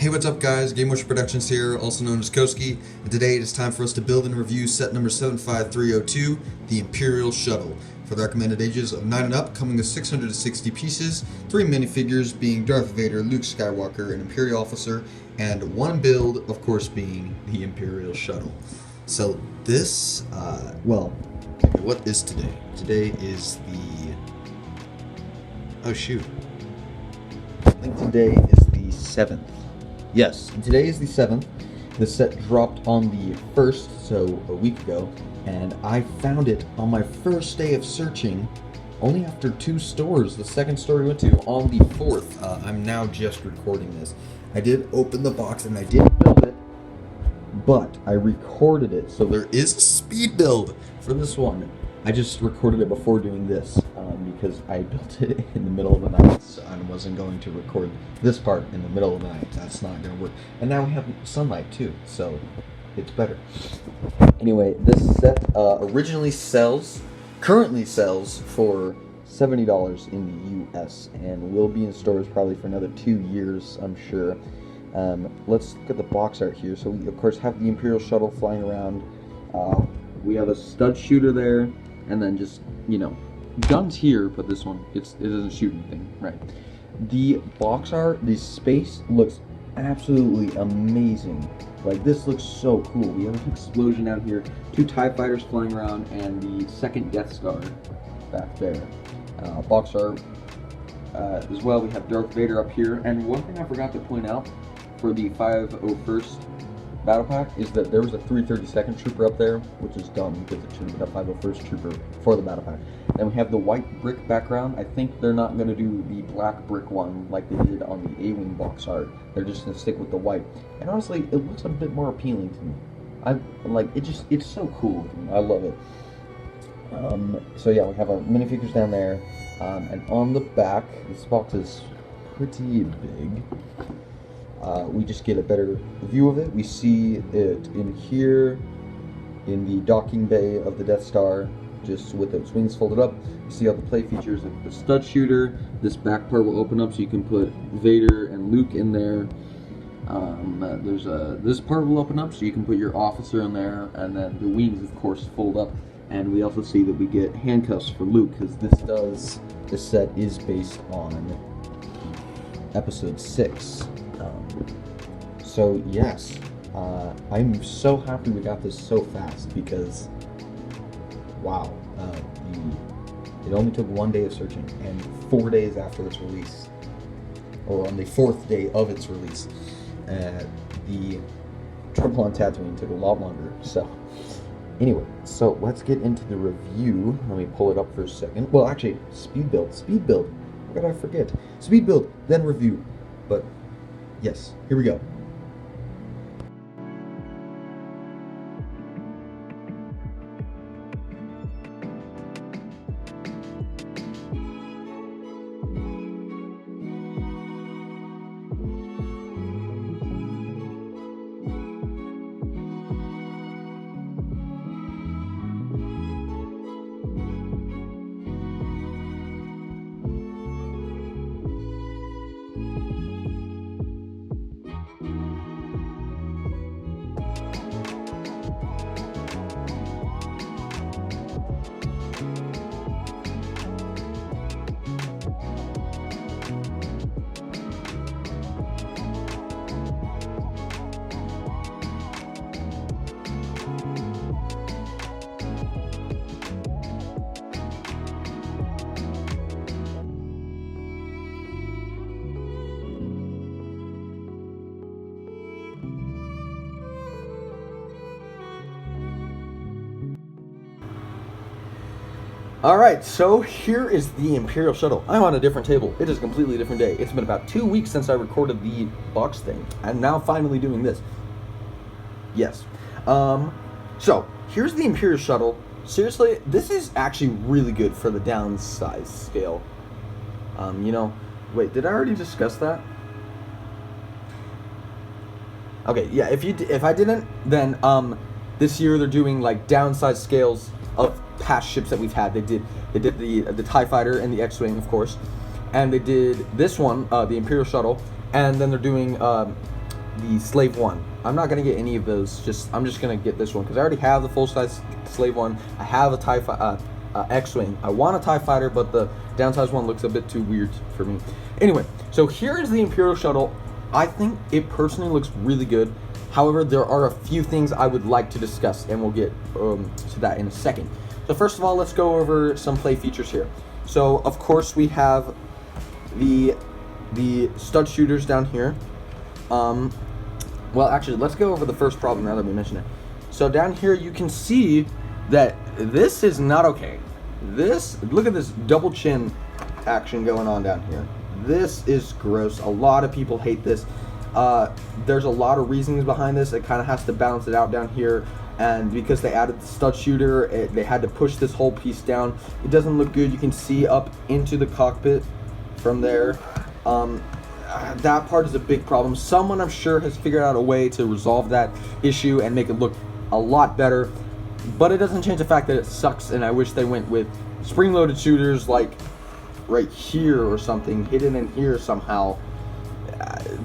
Hey, what's up guys? Game Motion Productions here, also known as Koski, and today it is time for us to build and review set number 75302, the Imperial Shuttle. For the recommended ages of 9 and up, coming with 660 pieces, 3 minifigures being Darth Vader, Luke Skywalker, an Imperial officer, and one build, of course, being the Imperial Shuttle. So this, what is today? Today is the... oh shoot. I think today is the 7th. Yes, today is the 7th. The set dropped on the 1st, so a week ago, and I found it on my first day of searching, only after 2 stores. The second store we went to on the 4th. I'm now just recording this. I did open the box and I did build it, but I recorded it, so there is a speed build for this one. I just recorded it before doing this because I built it in the middle of the night, so I wasn't going to record this part in the middle of the night. That's not going to work. And now we have sunlight too, so it's better. Anyway, this set currently sells for $70 in the US, and will be in stores probably for another 2 years, I'm sure. Let's look at the box art here. So we, of course, have the Imperial Shuttle flying around. We have a stud shooter there, and then just, guns here, but this one, it doesn't shoot anything, right? The box art, the space looks absolutely amazing. Like, this looks so cool. We have an explosion out here, 2 TIE fighters flying around, and the second Death Star back there. Box art as well, we have Darth Vader up here, and one thing I forgot to point out for the 501st Battle Pack is that there was a 332nd Trooper up there, which is dumb because it should have been a 501st Trooper for the Battle Pack. Then we have the white brick background. I think they're not going to do the black brick one like they did on the A-Wing box art. They're just going to stick with the white. And honestly, it looks a bit more appealing to me. It's so cool. I love it. So yeah, we have our minifigures down there. And on the back, this box is pretty big. We just get a better view of it. We see it in here, in the docking bay of the Death Star, just with its wings folded up. You see all the play features, like the stud shooter. This back part will open up so you can put Vader and Luke in there. This part will open up so you can put your officer in there, and then the wings, of course, fold up. And we also see that we get handcuffs for Luke, because this set is based on Episode 6. So yes, I'm so happy we got this so fast, because wow, it only took 1 day of searching, and 4 days after its release, or on the 4th day of its release. The Triple on Tatooine took a lot longer. So anyway, so let's get into the review. Let me pull it up for a second. Well, actually, speed build. How could I forget? Speed build, then review. But yes, here we go. Alright, so here is the Imperial Shuttle. I'm on a different table. It is a completely different day. It's been about 2 weeks since I recorded the box thing. I'm now finally doing this. Yes. So, here's the Imperial Shuttle. Seriously, this is actually really good for the downsize scale. Wait, did I already discuss that? Okay, yeah, if I didn't, then, this year they're doing, like, downsize scales of past ships that we've had. They did the TIE Fighter and the X-Wing, of course, and they did this one, the Imperial Shuttle, and then they're doing the Slave 1. I'm not going to get any of those. I'm just going to get this one because I already have the full-size Slave 1. I have a X-Wing. I want a TIE Fighter, but the downsized one looks a bit too weird for me. Anyway, so here is the Imperial Shuttle. I think it personally looks really good. However, there are a few things I would like to discuss, and we'll get to that in a second. So first of all, let's go over some play features here. So, of course, we have the stud shooters down here. Well, actually, let's go over the first problem now that we mentioned it. So down here, you can see that this is not okay. Look at this double chin action going on down here. This is gross. A lot of people hate this. There's a lot of reasons behind this. It kind of has to balance it out down here. And because they added the stud shooter, they had to push this whole piece down. It doesn't look good. You can see up into the cockpit from there. That part is a big problem. Someone, I'm sure, has figured out a way to resolve that issue and make it look a lot better. But it doesn't change the fact that it sucks, and I wish they went with spring-loaded shooters like right here or something, hidden in here somehow,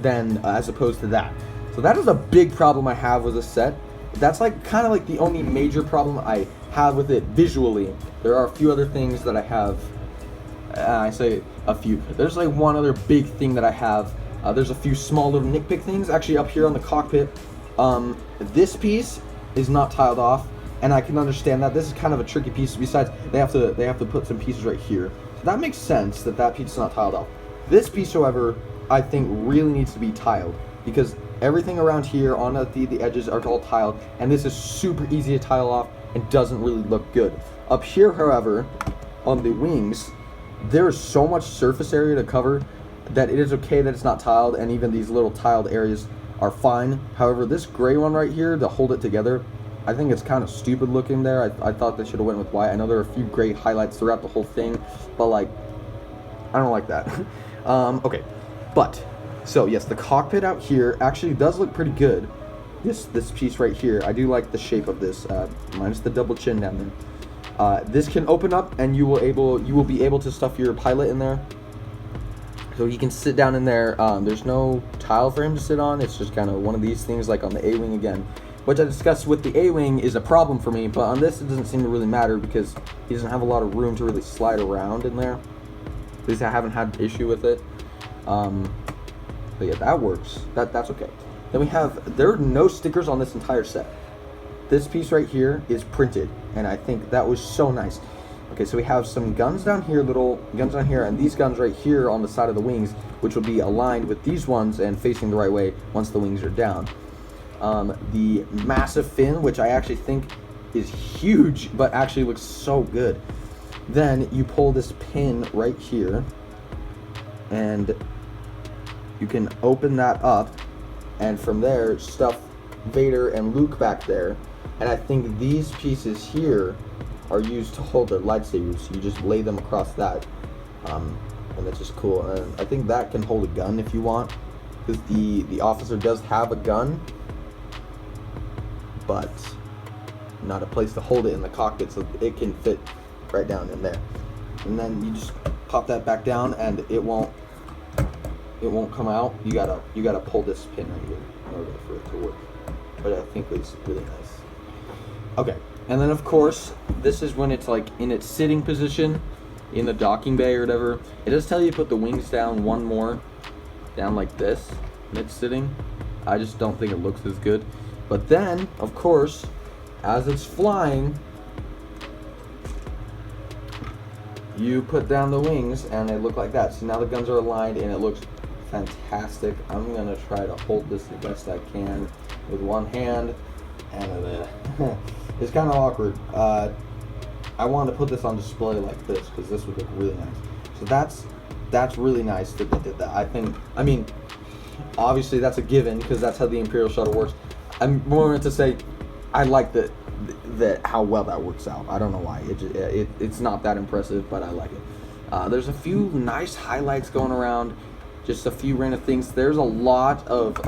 than as opposed to that. So that is a big problem I have with this set. That's like kind of like the only major problem I have with it visually. There are a few other things that I have. I say a few. There's like one other big thing that I have. There's a few small little nitpick things actually up here on the cockpit. This piece is not tiled off, and I can understand that. This is kind of a tricky piece. Besides, they have to put some pieces right here. So that makes sense that piece is not tiled off. This piece, however, I think really needs to be tiled because everything around here on the edges are all tiled, and this is super easy to tile off and doesn't really look good. Up here, however, on the wings, there is so much surface area to cover that it is okay that it's not tiled, and even these little tiled areas are fine. However, this gray one right here to hold it together, I think it's kind of stupid looking there. I thought they should have went with white. I know there are a few gray highlights throughout the whole thing, but like, I don't like that. Okay, but so yes, the cockpit out here actually does look pretty good. This piece right here, I do like the shape of this, minus the double chin down there. This can open up, and you will be able to stuff your pilot in there. So he can sit down in there. There's no tile for him to sit on. It's just kind of one of these things like on the A-Wing again, which I discussed with the A-Wing is a problem for me, but on this it doesn't seem to really matter because he doesn't have a lot of room to really slide around in there. At least I haven't had an issue with it. But yeah, that works. That's okay. Then there are no stickers on this entire set. This piece right here is printed, and I think that was so nice. Okay, so we have some guns down here, little guns down here, and these guns right here on the side of the wings, which will be aligned with these ones and facing the right way once the wings are down. The massive fin, which I actually think is huge, but actually looks so good. Then you pull this pin right here, and you can open that up, and from there, stuff Vader and Luke back there. And I think these pieces here are used to hold their lightsabers, so you just lay them across that, and that's just cool. And I think that can hold a gun if you want, because the officer does have a gun, but not a place to hold it in the cockpit, so it can fit right down in there. And then you just pop that back down, and it won't come out. You gotta pull this pin right here in order for it to work, but I think it's really nice. Okay, and then of course, this is when it's like in its sitting position in the docking bay or whatever. It does tell you to put the wings down one more, down like this, and it's sitting. I just don't think it looks as good. But then, of course, as it's flying, you put down the wings and they look like that. So now the guns are aligned and it looks fantastic. I'm gonna try to hold this the best I can with one hand, and it's kind of awkward. I wanted to put this on display like this because this would look really nice. So that's really nice that they did that. I mean, obviously that's a given because that's how the Imperial Shuttle works. I'm more to say I like that how well that works out. I don't know why. It's not that impressive, but I like it. There's a few nice highlights going around. Just a few random things. There's a lot of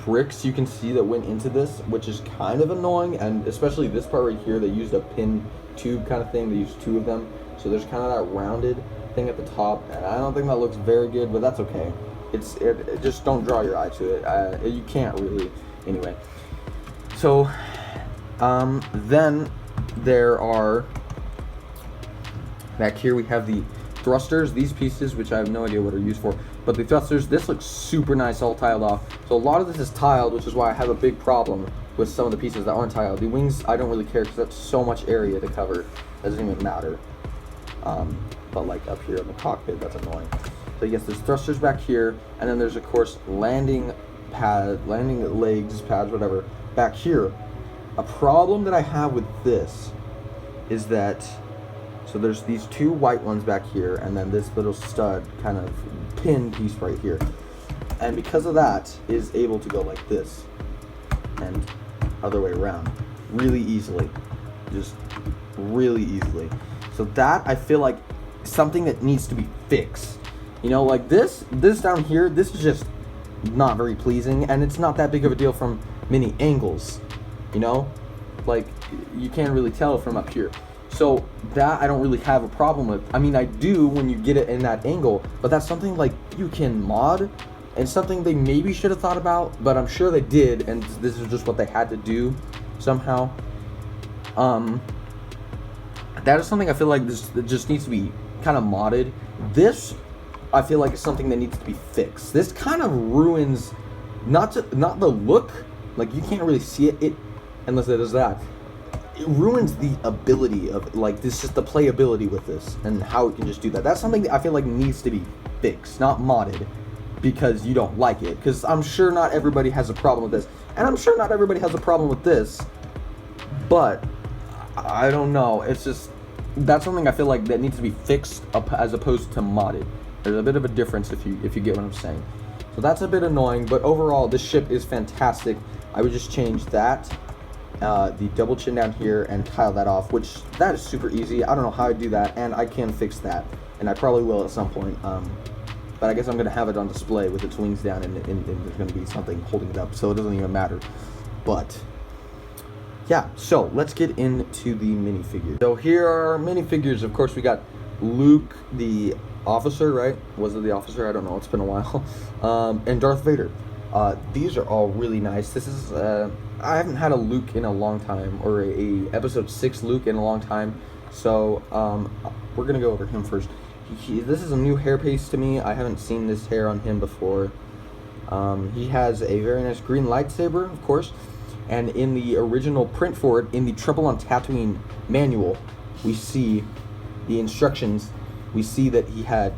bricks you can see that went into this, which is kind of annoying, and especially this part right here, they used a pin tube kind of thing. They used two of them, so there's kind of that rounded thing at the top, and I don't think that looks very good, but that's okay. just don't draw your eye to it. You can't really. Anyway, so then there are, back here we have the thrusters, these pieces, which I have no idea what are used for, but the thrusters, this looks super nice all tiled off. So a lot of this is tiled, which is why I have a big problem with some of the pieces that aren't tiled. The wings, I don't really care because that's so much area to cover, doesn't even matter. But like up here in the cockpit, that's annoying. So yes, there's thrusters back here, and then there's of course landing legs, pads, whatever, back here. A problem that I have with this is that, so there's these two white ones back here, and then this little stud kind of pin piece right here. And because of that, is able to go like this and other way around really easily, just really easily. So that, I feel like, something that needs to be fixed. You know, like this down here, this is just not very pleasing, and it's not that big of a deal from many angles, you know? Like, you can't really tell from up here. So that I don't really have a problem with. I mean, I do when you get it in that angle, but that's something like you can mod, and something they maybe should have thought about, but I'm sure they did, and this is just what they had to do somehow. That is something I feel like this just needs to be kind of modded. This, I feel like, is something that needs to be fixed. This kind of ruins not the look, like you can't really see it unless it is that. It ruins the ability of, like, this is the playability with this and how it can just do that. That's something that I feel like needs to be fixed, not modded because you don't like it. Because I'm sure not everybody has a problem with this, and I'm sure not everybody has a problem with this, but I don't know. It's just, that's something I feel like that needs to be fixed as opposed to modded. There's a bit of a difference if you get what I'm saying. So that's a bit annoying, but overall this ship is fantastic. I would just change that, the double chin down here, and tile that off, which that is super easy. I don't know how I do that, and I can fix that, and I probably will at some point. But I guess I'm gonna have it on display with its wings down, and there's gonna be something holding it up, so it doesn't even matter. But yeah, so let's get into the minifigure. So here are our minifigures. Of course, we got Luke, the officer, right? Was it the officer? I don't know. It's been a while. And Darth Vader. These are all really nice. This is, I haven't had a Luke in a long time, or a episode 6 Luke in a long time. So we're gonna go over him first. This is a new hair piece to me. I haven't seen this hair on him before. He has a very nice green lightsaber, of course. And in the original print for it, in the Trouble on Tatooine manual, we see the instructions. We see that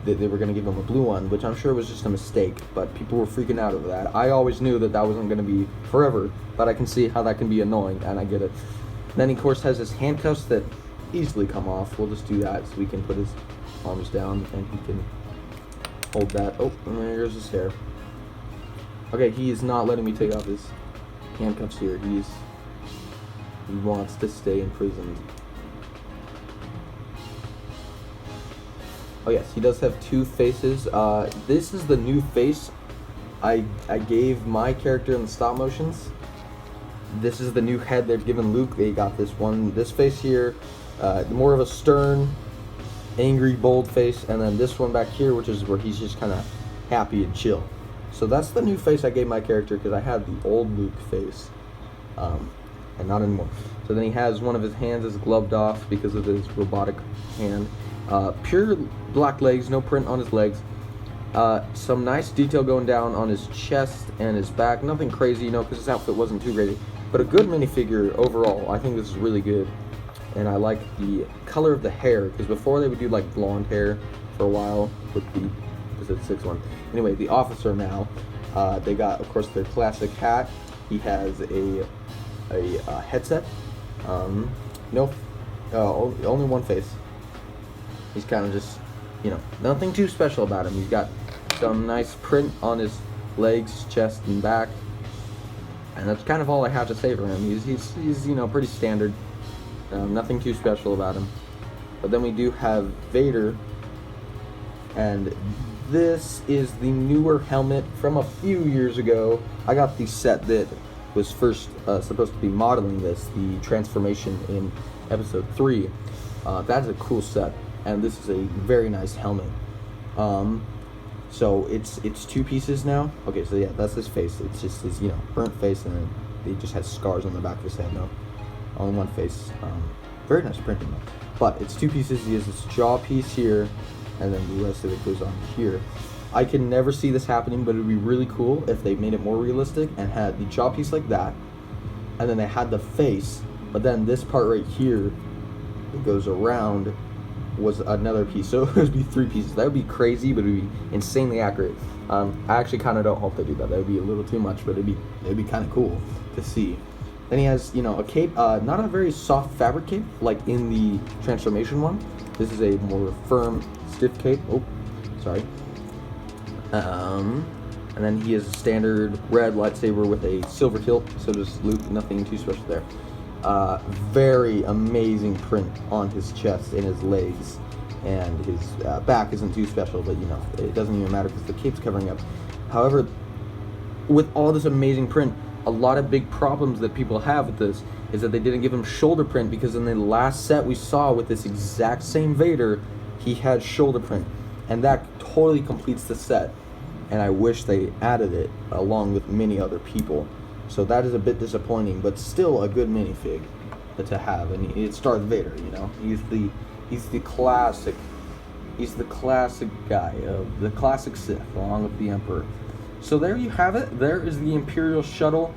they were going to give him a blue one, which I'm sure was just a mistake, but people were freaking out over that. I always knew that wasn't going to be forever, but I can see how that can be annoying, and I get it. Then he, of course, has his handcuffs that easily come off. We'll just do that so we can put his arms down, and he can hold that. Oh, and there's his hair. Okay, he is not letting me take off his handcuffs here. He wants to stay imprisoned. Oh yes, he does have two faces. This is the new face I gave my character in the stop motions. This is the new head they've given Luke. They got this face here, more of a stern, angry, bold face, and then this one back here, which is where he's just kind of happy and chill. So that's the new face I gave my character, because I had the old Luke face, and not anymore. So then he has one of his hands is gloved off because of his robotic hand. Pure black legs, no print on his legs. Some nice detail going down on his chest and his back. Nothing crazy, because his outfit wasn't too crazy. But a good minifigure overall. I think this is really good. And I like the color of the hair, because before they would do like blonde hair for a while with the episode 6 one. Anyway, the officer now, they got, of course, their classic hat. He has a headset. Only one face. He's kind of just, nothing too special about him. He's got some nice print on his legs, chest, and back. And that's kind of all I have to say for him. He's pretty standard. Nothing too special about him. But then we do have Vader. And this is the newer helmet from a few years ago. I got the set that was first supposed to be modeling this, the transformation in episode 3. That's a cool set. And this is a very nice helmet. So it's two pieces now. Okay, so yeah, that's his face. It's just his, you know, burnt face, and then he just has scars on the back of his head. No, only one face. Very nice printing though. But it's two pieces. He has this jaw piece here, and then the rest of it goes on here. I can never see this happening, but it would be really cool if they made it more realistic and had the jaw piece like that, and then they had the face, but then this part right here that goes around was another piece. So it would be three pieces. That would be crazy, but it would be insanely accurate. I actually kind of don't hope they do that. That would be a little too much, but it'd be kind of cool to see. Then he has, you know, a cape, not a very soft fabric cape like in the transformation one. This is a more firm, stiff cape. Oh, sorry. And then he has a standard red lightsaber with a silver hilt. So does Luke. Nothing too special there. Very amazing print on his chest and his legs, and his back isn't too special, but you know, it doesn't even matter because the cape's covering up. However, with all this amazing print, a lot of big problems that people have with this is that they didn't give him shoulder print, because in the last set we saw with this exact same Vader, he had shoulder print, and that totally completes the set, and I wish they added it along with many other people. So that is a bit disappointing, but still a good minifig to have. And it's Darth Vader, you know. He's the classic guy, the classic Sith, along with the Emperor. So there you have it. There is the Imperial Shuttle.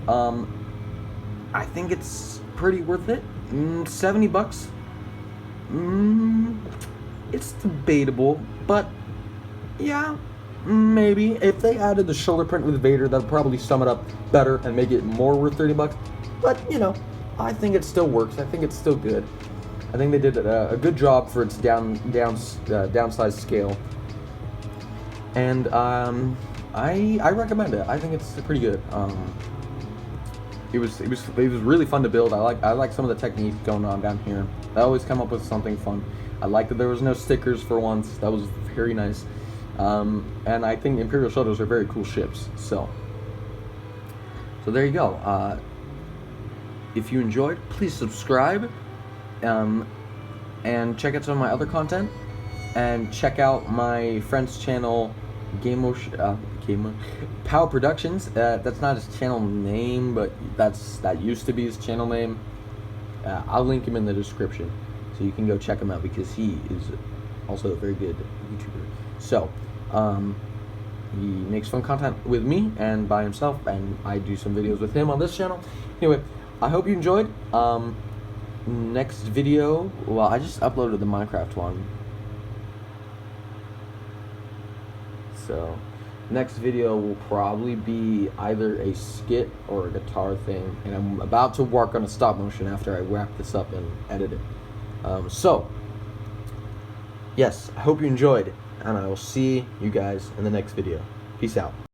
I think it's pretty worth it. $70. It's debatable, but yeah. Maybe if they added the shoulder print with Vader, that would probably sum it up better and make it more worth $30. But you know, I think it still works. I think it's still good. I think they did a good job for its downsized scale, and I recommend it. I think it's pretty good. It was really fun to build. I like some of the techniques going on down here. I always come up with something fun. I like that there was no stickers for once. That was very nice. And I think Imperial Shuttles are very cool ships. So there you go. If you enjoyed, please subscribe, and check out some of my other content, and check out my friend's channel, Power Productions. That's not his channel name, but that used to be his channel name. I'll link him in the description, so you can go check him out, because he is also a very good YouTuber. So, he makes fun content with me and by himself, and I do some videos with him on this channel. Anyway, I hope you enjoyed. Next video, well, I just uploaded the Minecraft one. So, next video will probably be either a skit or a guitar thing, and I'm about to work on a stop motion after I wrap this up and edit it. So, yes, I hope you enjoyed, and I will see you guys in the next video. Peace out.